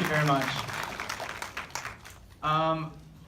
you very much.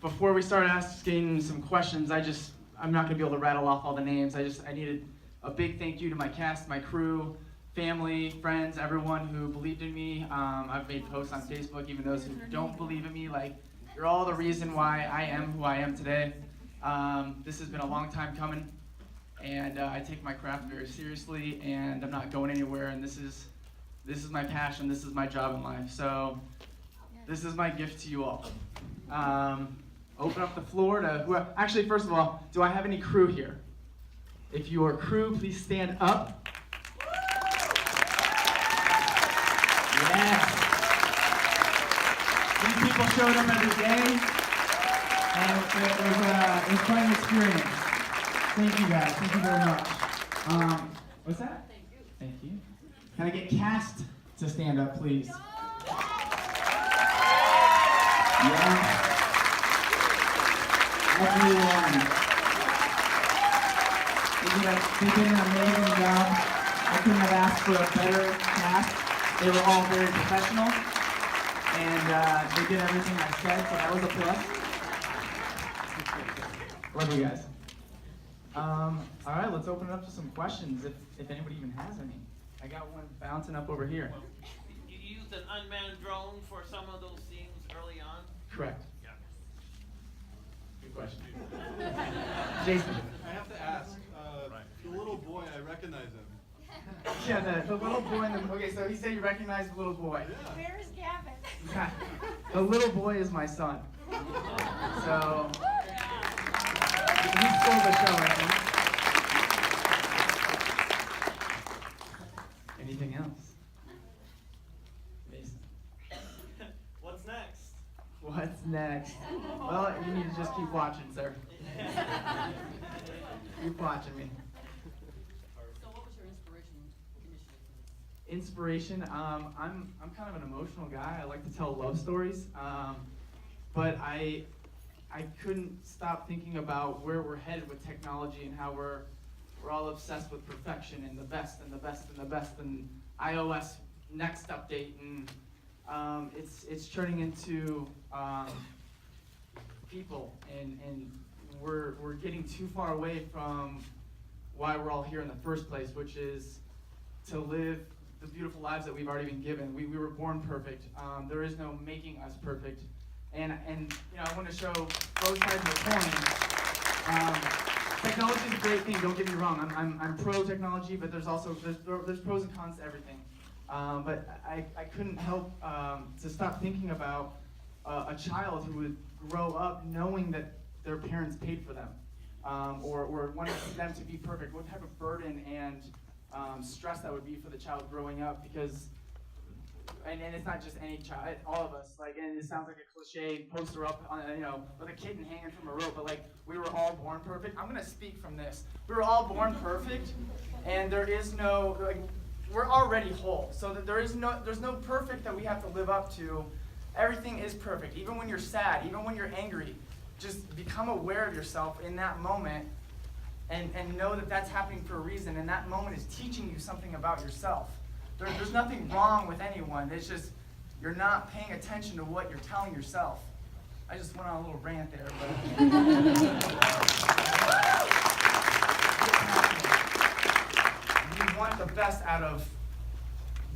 Before we start asking some questions, I'm not going to be able to rattle off all the names. I needed a big thank you to my cast, my crew, family, friends, everyone who believed in me. I've made posts on Facebook, even those who don't believe in me. Like, you're all the reason why I am who I am today. This has been a long time coming, and I take my craft very seriously, and I'm not going anywhere, and this is my passion, this is my job in life. So this is my gift to you all. Open up the floor to whoever. Actually, first of all, do I have any crew here? If you are crew, please stand up. Yes. These people showed up every day, and it was quite an experience. Thank you guys. Thank you very much. What's that? Thank you. Thank you. Can I get cast to stand up, please? Yeah. Everyone. They did an amazing job. I couldn't have asked for a better cast. They were all very professional, and they did everything I said, so that was a plus. Love you guys. All right, let's open it up to some questions, if anybody even has any. I got one bouncing up over here. You used an unmanned drone for some of those scenes early on? Correct. Yeah. Good question. Jason. I have to ask, the little boy, I recognize him. Yeah, the little boy in the, okay, so he said you recognize the little boy. Yeah. Where's Gavin? Yeah. The little boy is my son. So, he stole the show, I think. Anything else? Mason. What's next? What's next? Well, you need to just keep watching, sir. Keep watching me. So what was your inspiration initially? Inspiration, I'm kind of an emotional guy. I like to tell love stories, but I couldn't stop thinking about where we're headed with technology and how we're all obsessed with perfection and the best and the best and the best and iOS next update, and it's turning into people, and we're getting too far away from why we're all here in the first place, which is to live the beautiful lives that we've already been given. We were born perfect. There is no making us perfect. And you know, I want to show both sides of the coin. Technology is a great thing. Don't get me wrong. I'm pro technology, but there's also there's pros and cons to everything. But I couldn't help to stop thinking about a child who would grow up knowing that their parents paid for them, or wanted them to be perfect. What type of burden and stress that would be for the child growing up, because. And it's not just any child, all of us. Like, and it sounds like a cliche, poster up on, with a kitten hanging from a rope. But like, we were all born perfect. I'm gonna speak from this. We were all born perfect, and there is no we're already whole. So that there's no perfect that we have to live up to. Everything is perfect. Even when you're sad, even when you're angry, just become aware of yourself in that moment, and know that that's happening for a reason. And that moment is teaching you something about yourself. There's nothing wrong with anyone. It's just you're not paying attention to what you're telling yourself. I just went on a little rant there, but we want the best out of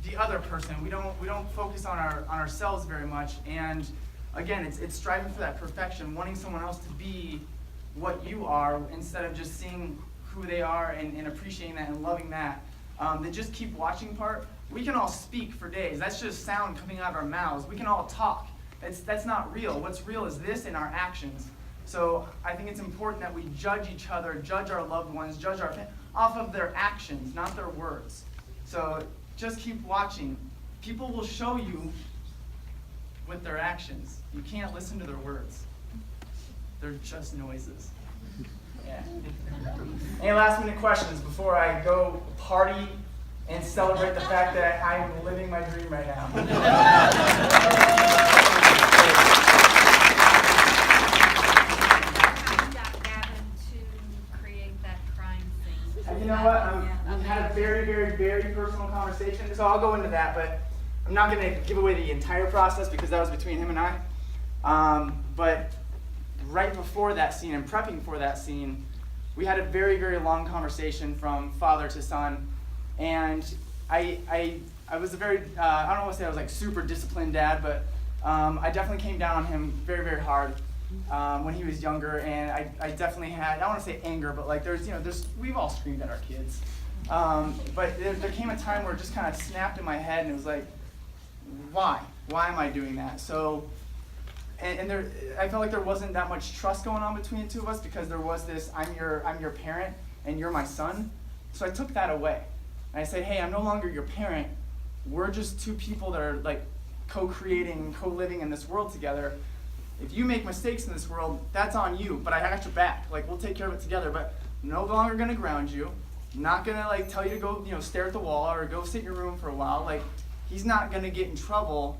the other person. We don't focus on ourselves very much. And again, it's striving for that perfection, wanting someone else to be what you are instead of just seeing who they are and appreciating that and loving that. The just keep watching part, we can all speak for days. That's just sound coming out of our mouths. We can all talk. That's not real. What's real is this in our actions. So I think it's important that we judge each other, judge our loved ones, judge our off of their actions, not their words. So just keep watching. People will show you with their actions. You can't listen to their words. They're just noises. Yeah. Any last minute questions before I go party and celebrate the fact that I'm living my dream right now? How you got Gavin to create that crime scene? And you know what? We've had a very, very, very personal conversation, so I'll go into that. But I'm not going to give away the entire process because that was between him and I. But right before that scene and prepping for that scene, we had a very, very long conversation from father to son. And I was a very, I don't want to say I was like super disciplined dad, but I definitely came down on him very, very hard when he was younger. And I definitely had, I don't want to say anger, but like we've all screamed at our kids. But there came a time where it just kind of snapped in my head and it was like, why? Why am I doing that? So, and there, I felt like there wasn't that much trust going on between the two of us because there was this, I'm your parent and you're my son. So I took that away. And I said, hey, I'm no longer your parent. We're just two people that are like co-creating, co-living in this world together. If you make mistakes in this world, that's on you, but I got your back. Like, we'll take care of it together, but no longer gonna ground you. Not gonna like tell you to go, stare at the wall or go sit in your room for a while. Like, he's not gonna get in trouble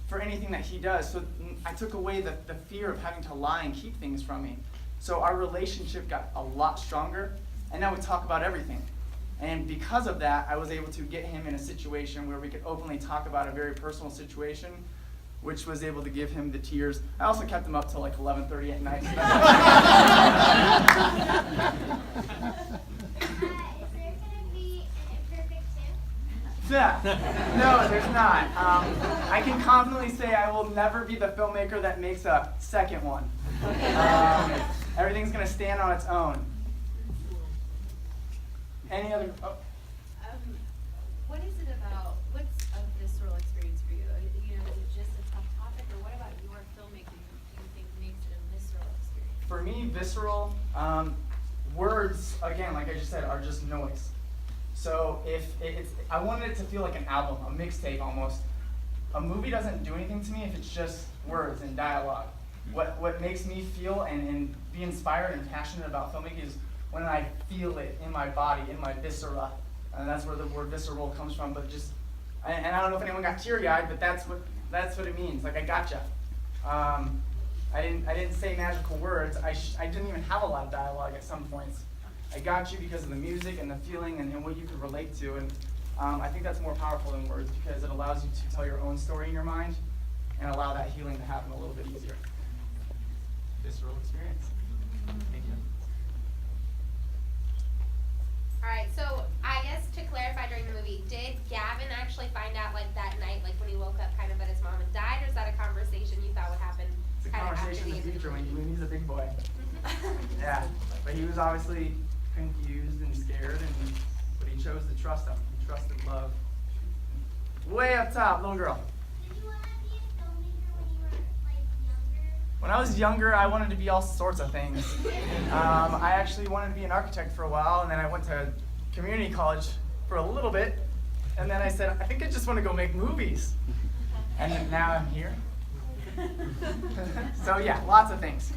for anything that he does. So I took away the fear of having to lie and keep things from me. So our relationship got a lot stronger, and now we talk about everything. And because of that, I was able to get him in a situation where we could openly talk about a very personal situation, which was able to give him the tears. I also kept him up till like 11:30 at night. Yeah. No, there's not. I can confidently say I will never be the filmmaker that makes a second one. Everything's going to stand on its own. Any other? Oh. What is it about, what's a visceral experience for you? Is it just a tough topic, or what about your filmmaking do you think makes it a visceral experience? For me, visceral, words, again, like I just said, are just noise. So I wanted it to feel like an album, a mixtape almost. A movie doesn't do anything to me if it's just words and dialogue. What makes me feel and be inspired and passionate about filmmaking is when I feel it in my body, in my viscera. And that's where the word visceral comes from. But and I don't know if anyone got teary-eyed, but that's what it means. Like, I gotcha. I didn't say magical words. I didn't even have a lot of dialogue at some points. I got you because of the music and the feeling and what you could relate to. And I think that's more powerful than words because it allows you to tell your own story in your mind and allow that healing to happen a little bit easier. Visceral experience. Thank you. All right, so I guess to clarify during the movie, did Gavin actually find out like that night, like when he woke up kind of that his mom had died, or is that a conversation you thought would happen It's a kind of after conversation the in the future movie? when he's a big boy. Yeah, but he was obviously confused and scared, but he chose to trust him. He trusted love. Way up top, little girl. Did you want to be a filmmaker when you were like younger? When I was younger, I wanted to be all sorts of things. I actually wanted to be an architect for a while, and then I went to community college for a little bit, and then I said, I think I just want to go make movies. And then now I'm here. So yeah, lots of things.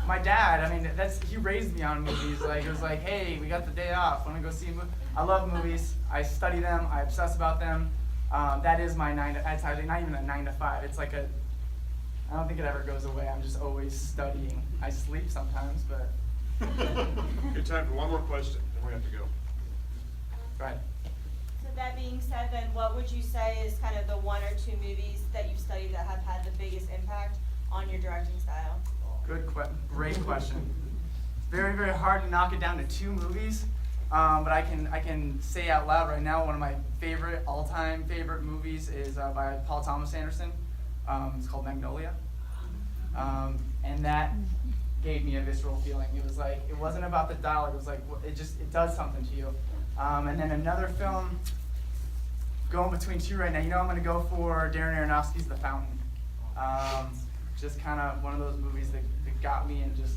My dad, I mean, he raised me on movies. Like, it was like, hey, we got the day off. Want to go see a movie? I love movies. I study them. I obsess about them. That is my it's actually not even a 9 to 5. It's like I don't think it ever goes away. I'm just always studying. I sleep sometimes, but. Good time for one more question, then we have to go. Go ahead. So that being said, then what would you say is kind of the 1 or 2 movies that you've studied that have had the biggest impact on your directing style? Great question. It's very, very hard to knock it down to 2 movies, but I can say out loud right now one of my all-time favorite movies is by Thomas Andersen. It's called Magnolia, and that gave me a visceral feeling. It was like, it wasn't about the dialogue. It was like it does something to you. And then another film, going between 2 right now. I'm going to go for Darren Aronofsky's The Fountain. Just kind of one of those movies that got me and just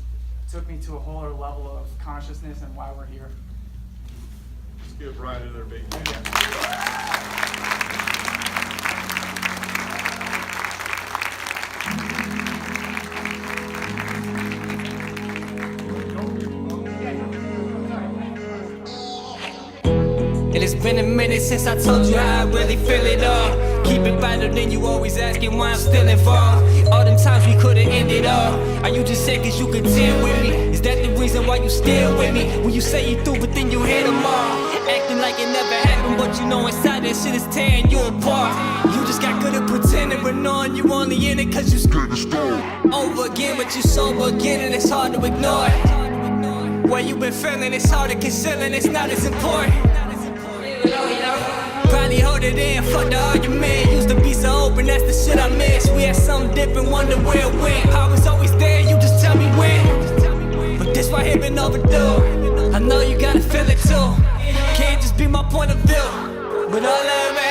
took me to a whole other level of consciousness and why we're here. Let's give Brian another big hand. And it's been a minute since I told you how I really feel it all. Keep it better than you always asking why I'm still involved. All them times we could've ended all. Are you just sad cause you contend with me? Is that the reason why you still with me? When you say you through but then you hit them all. Acting like it never happened but you know inside that shit is tearing you apart. You just got good at pretending, but knowing you only in it cause you scared to start over again, but you sober again and it's hard to ignore it. Where you been feeling, it's hard to conceal and it's not as important. Probably hold it in, fuck the argument. Used to be so open, that's the shit I miss. We had something different, wonder where it went. I was always there, you just tell me when. But this right here been overdue. I know you gotta feel it too. Can't just be my point of view. But all that